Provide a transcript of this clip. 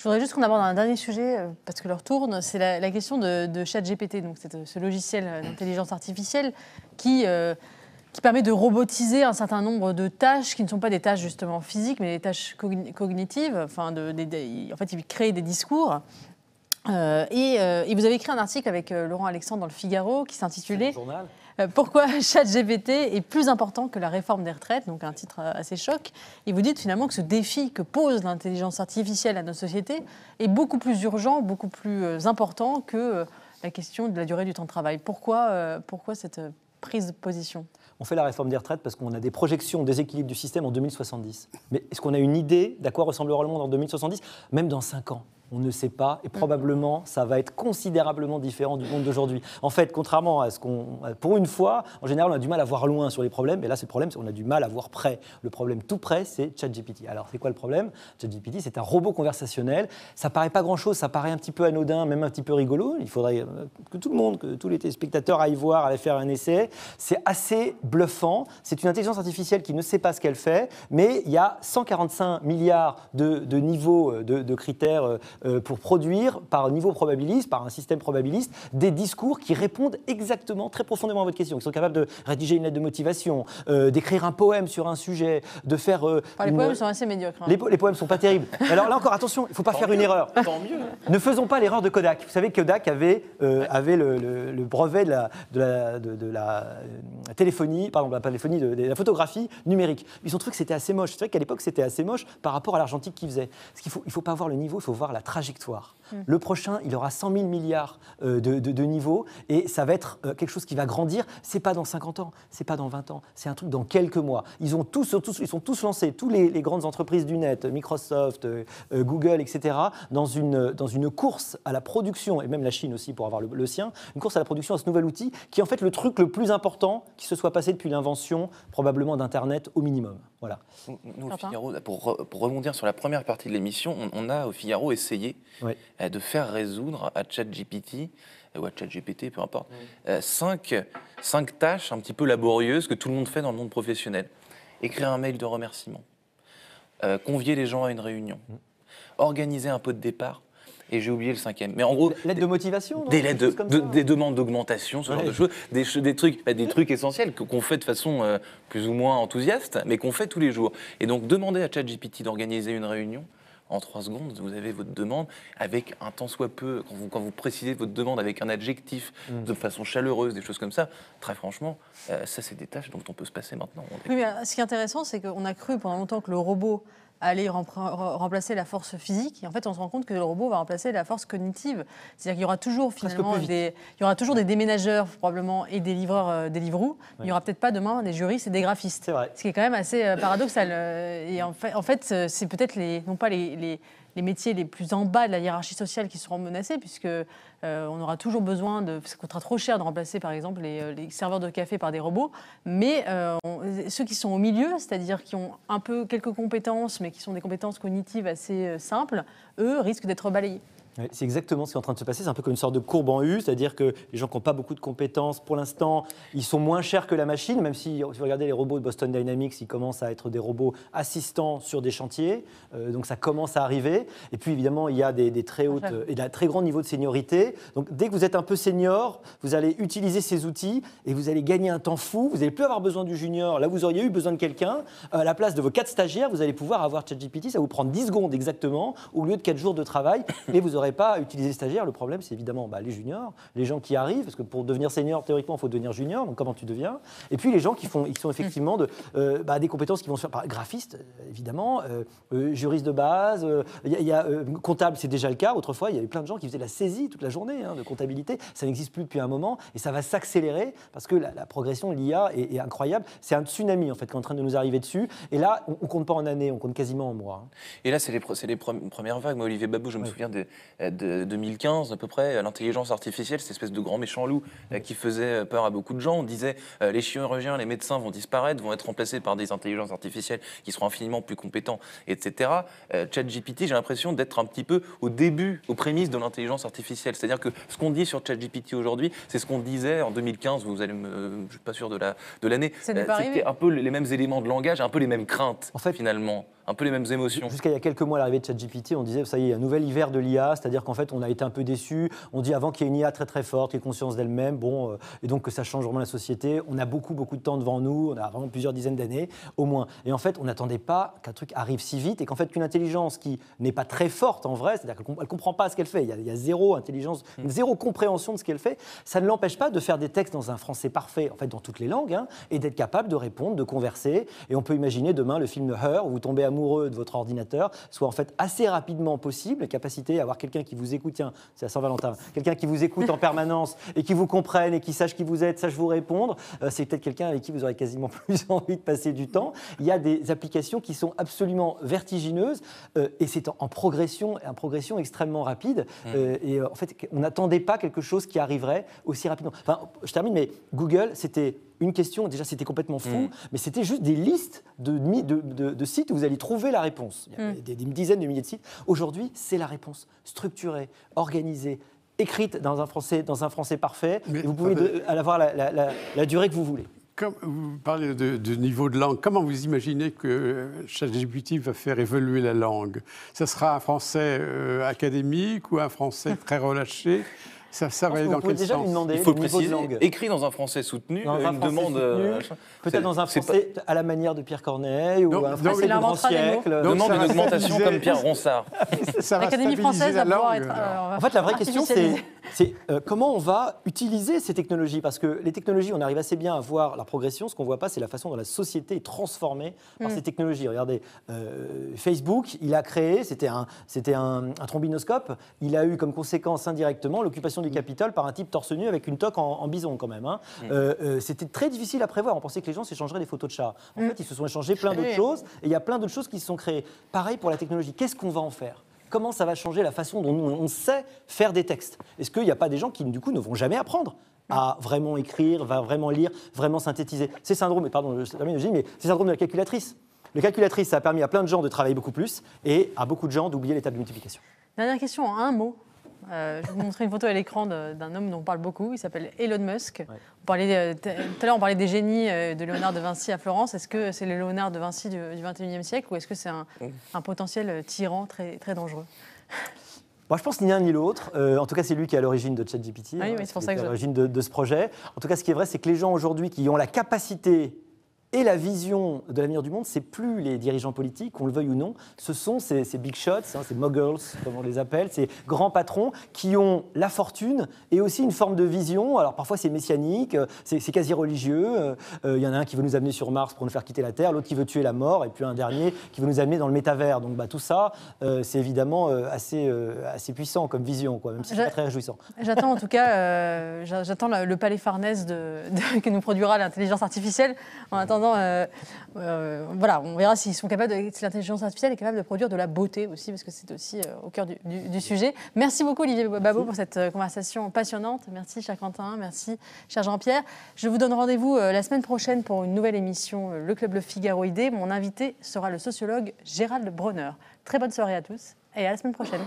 Je voudrais juste qu'on aborde un dernier sujet, parce que l'heure tourne, c'est la question de ChatGPT, donc ce logiciel d'intelligence artificielle qui permet de robotiser un certain nombre de tâches qui ne sont pas des tâches justement physiques, mais des tâches cognitives. Enfin, en fait, il crée des discours. Et vous avez écrit un article avec Laurent Alexandre dans le Figaro qui s'intitulait Pourquoi ChatGPT est plus important que la réforme des retraites, donc un titre assez choc. Et vous dites finalement que ce défi que pose l'intelligence artificielle à nos sociétés est beaucoup plus urgent, beaucoup plus important que la question de la durée du temps de travail. Pourquoi cette prise de position ? On fait la réforme des retraites parce qu'on a des projections déséquilibre du système en 2070. Mais est-ce qu'on a une idée d'à quoi ressemblera le monde en 2070 ? Même dans 5 ans. On ne sait pas et probablement ça va être considérablement différent du monde d'aujourd'hui. En fait, contrairement à ce qu'on... Pour une fois, en général, on a du mal à voir loin sur les problèmes. Et là, c'est le problème, c'est qu'on a du mal à voir près. Le problème tout près, c'est ChatGPT. Alors, c'est quoi le problème ? ChatGPT, c'est un robot conversationnel. Ça paraît pas grand-chose, ça paraît un petit peu anodin, même un petit peu rigolo. Il faudrait que tout le monde, que tous les téléspectateurs aillent voir, aillent faire un essai. C'est assez bluffant. C'est une intelligence artificielle qui ne sait pas ce qu'elle fait, mais il y a 145 milliards de niveaux de critères pour produire par niveau probabiliste, par un système probabiliste, des discours qui répondent exactement, très profondément à votre question, qui sont capables de rédiger une lettre de motivation, d'écrire un poème sur un sujet, de faire... les poèmes sont assez médiocres. Hein. Les poèmes ne sont pas terribles. Alors là encore, attention, il ne faut pas faire une erreur. Tant mieux. Ne faisons pas l'erreur de Kodak. Vous savez que Kodak avait le brevet de la téléphonie, pardon, pas la téléphonie, de la photographie numérique. Ils ont trouvé que c'était assez moche. C'est vrai qu'à l'époque, c'était assez moche par rapport à l'argentique qu'ils faisaient. Parce qu'il faut pas voir le niveau, il faut voir la trajectoire. Le prochain, il aura 100 000 milliards de niveaux et ça va être quelque chose qui va grandir. C'est pas dans 50 ans, c'est pas dans 20 ans, c'est un truc dans quelques mois. Ils sont tous lancés, tous les grandes entreprises du net, Microsoft, Google, etc., dans une course à la production, et même la Chine aussi pour avoir le sien, une course à la production à ce nouvel outil qui est en fait le truc le plus important qui se soit passé depuis l'invention probablement d'Internet au minimum. Voilà. Nous, au Figaro, pour rebondir sur la première partie de l'émission, on a au Figaro essayé de faire résoudre à ChatGPT ou à ChatGPT, peu importe, 5 tâches un petit peu laborieuses que tout le monde fait dans le monde professionnel. Écrire un mail de remerciement, convier les gens à une réunion, organiser un pot de départ. Et j'ai oublié le 5e. Mais en gros, lettres de motivation, des demandes d'augmentation, ce genre de choses, des trucs essentiels qu'on fait de façon plus ou moins enthousiaste, mais qu'on fait tous les jours. Et donc, demandez à ChatGPT d'organiser une réunion. En 3 secondes, vous avez votre demande avec un tant soit peu, quand vous précisez votre demande avec un adjectif de façon chaleureuse, des choses comme ça, très franchement, ça c'est des tâches dont on peut se passer maintenant. Oui, mais ce qui est intéressant, c'est qu'on a cru pendant longtemps que le robot allait remplacer la force physique. Et en fait, on se rend compte que le robot va remplacer la force cognitive. C'est-à-dire qu'il y aura toujours finalement des déménageurs probablement et des livreurs, des Deliveroo. Il n'y aura peut-être pas demain des juristes et des graphistes. C'est vrai. Ce qui est quand même assez paradoxal. Et en fait, c'est peut-être non pas les métiers les plus en bas de la hiérarchie sociale qui seront menacés, puisque on aura toujours besoin parce que ça coûtera trop cher de remplacer par exemple les serveurs de café par des robots, mais ceux qui sont au milieu, c'est-à-dire qui ont un peu quelques compétences, mais qui sont des compétences cognitives assez simples, eux risquent d'être balayés. Oui, c'est exactement ce qui est en train de se passer. C'est un peu comme une sorte de courbe en U, c'est-à-dire que les gens qui n'ont pas beaucoup de compétences, pour l'instant, ils sont moins chers que la machine, même si vous regardez les robots de Boston Dynamics, ils commencent à être des robots assistants sur des chantiers, donc ça commence à arriver. Et puis évidemment, il y a des très hautes et d'un très grand niveau de seniorité. Donc dès que vous êtes un peu senior, vous allez utiliser ces outils et vous allez gagner un temps fou. Vous n'allez plus avoir besoin du junior. Là, vous auriez eu besoin de quelqu'un. À la place de vos 4 stagiaires, vous allez pouvoir avoir ChatGPT. Ça va vous prendre 10 secondes exactement, au lieu de 4 jours de travail. Et vous n'aurez pas à utiliser les stagiaires. Le problème, c'est évidemment les juniors, les gens qui arrivent, parce que pour devenir senior, théoriquement, il faut devenir junior, donc comment tu deviens. Et puis les gens qui sont effectivement des compétences qui vont se faire, graphiste, évidemment, juriste de base, comptable, c'est déjà le cas. Autrefois, il y avait plein de gens qui faisaient la saisie toute la journée de comptabilité. Ça n'existe plus depuis un moment et ça va s'accélérer parce que la progression de l'IA est incroyable. C'est un tsunami, en fait, qui est en train de nous arriver dessus. Et là, on ne compte pas en années, on compte quasiment en mois. Et là, c'est les premières vagues. Moi, Olivier Babou, je me souviens de 2015 à peu près, l'intelligence artificielle, cette espèce de grand méchant loup qui faisait peur à beaucoup de gens. On disait les chirurgiens, les médecins vont disparaître, vont être remplacés par des intelligences artificielles qui seront infiniment plus compétents, etc. ChatGPT, j'ai l'impression d'être un petit peu au début, aux prémices de l'intelligence artificielle. C'est-à-dire que ce qu'on dit sur ChatGPT aujourd'hui, c'est ce qu'on disait en 2015, je ne suis pas sûr de l'année. C'était un peu les mêmes éléments de langage, un peu les mêmes craintes, finalement. un peu les mêmes émotions. Jusqu'à il y a quelques mois, à l'arrivée de ChatGPT, on disait, ça y est, un nouvel hiver de l'IA, c'est-à-dire qu'en fait, on a été un peu déçus. On dit avant qu'il y ait une IA très très forte, qui ait conscience d'elle-même, et donc que ça change vraiment la société. On a beaucoup de temps devant nous, on a vraiment plusieurs dizaines d'années, au moins. Et en fait, on n'attendait pas qu'un truc arrive si vite et qu'en fait, qu'une intelligence qui n'est pas très forte en vrai, c'est-à-dire qu'elle ne comprend pas ce qu'elle fait, il y a zéro intelligence, zéro compréhension de ce qu'elle fait, ça ne l'empêche pas de faire des textes dans un français parfait, en fait, dans toutes les langues, et d'être capable de répondre, de converser. Et on peut imaginer demain le film Her, où vous tombez amoureux de votre ordinateur, soit en fait assez rapidement possible, capacité à avoir quelqu'un qui vous écoute, tiens, c'est à Saint-Valentin, quelqu'un qui vous écoute en permanence et qui vous comprenne et qui sache qui vous êtes, sache vous répondre, c'est peut-être quelqu'un avec qui vous aurez quasiment plus envie de passer du temps. Il y a des applications qui sont absolument vertigineuses et c'est en progression extrêmement rapide. Et en fait, on n'attendait pas quelque chose qui arriverait aussi rapidement. Enfin, je termine, mais Google, c'était une question, déjà c'était complètement fou, mais c'était juste des listes de sites où vous allez trouver la réponse. Il y a des dizaines de milliers de sites. Aujourd'hui, c'est la réponse structurée, organisée, écrite dans un français parfait, et vous pouvez avoir la durée que vous voulez. Comme vous parlez de niveau de langue, comment vous imaginez que ChatGPT va faire évoluer la langue? Ça sera un français académique ou un français très relâché? Ça va aller dans quel sens? Il faut le préciser, écrit dans un français soutenu, une demande... Peut-être dans un français à la manière de Pierre Corneille ou un français du grand siècle. Demande une augmentation comme Pierre Ronsard. L'Académie française va pouvoir être... En fait, la vraie question, c'est comment on va utiliser ces technologies. Parce que les technologies, on arrive assez bien à voir leur progression. Ce qu'on ne voit pas, c'est la façon dont la société est transformée par ces technologies. Regardez, Facebook, il a créé, c'était un trombinoscope. Il a eu comme conséquence indirectement l'occupation du Capitole par un type torse nu avec une toque en bison quand même. C'était très difficile à prévoir. On pensait que les gens s'échangeraient des photos de chats. En fait, ils se sont échangés plein d'autres choses. Et il y a plein d'autres choses qui se sont créées. Pareil pour la technologie. Qu'est-ce qu'on va en faire ? Comment ça va changer la façon dont on sait faire des textes? Est-ce qu'il n'y a pas des gens qui, du coup, ne vont jamais apprendre à vraiment écrire, à vraiment lire, vraiment synthétiser? C'est syndrome, pardon, je termine, mais c'est syndrome de la calculatrice. La calculatrice, ça a permis à plein de gens de travailler beaucoup plus et à beaucoup de gens d'oublier les tables de multiplication. Dernière question en un mot. Je vais vous montrer une photo à l'écran d'un homme dont on parle beaucoup. Il s'appelle Elon Musk. Ouais. Tout à l'heure, on parlait des génies de Léonard de Vinci à Florence. Est-ce que c'est le Léonard de Vinci du XXIe siècle ou est-ce que c'est un potentiel tyran très, très dangereux? Moi, je pense ni l'un ni l'autre. En tout cas, c'est lui qui est à l'origine de ChatGPT. Oui, c'est pour ça que à l'origine de ce projet. En tout cas, ce qui est vrai, c'est que les gens aujourd'hui qui ont la capacité et la vision de l'avenir du monde, c'est plus les dirigeants politiques, qu'on le veuille ou non, ce sont ces big shots, ces muggles, comme on les appelle, ces grands patrons qui ont la fortune et aussi une forme de vision. Alors parfois c'est messianique, c'est quasi religieux. Il y en a un qui veut nous amener sur Mars pour nous faire quitter la Terre, l'autre qui veut tuer la mort, et puis un dernier qui veut nous amener dans le métavers. Donc tout ça, c'est évidemment assez puissant comme vision, quoi, même si c'est pas très réjouissant. J'attends en tout cas, j'attends le palais Farnèse que nous produira l'intelligence artificielle. En attendant, voilà, on verra si l'intelligence artificielle est capable de produire de la beauté aussi, parce que c'est aussi au cœur du sujet. Merci beaucoup Olivier Babot pour cette conversation passionnante. Merci cher Quentin, merci cher Jean-Pierre. Je vous donne rendez-vous la semaine prochaine pour une nouvelle émission Le Club Le Figaroïdé. Mon invité sera le sociologue Gérald Bronner. Très bonne soirée à tous et à la semaine prochaine.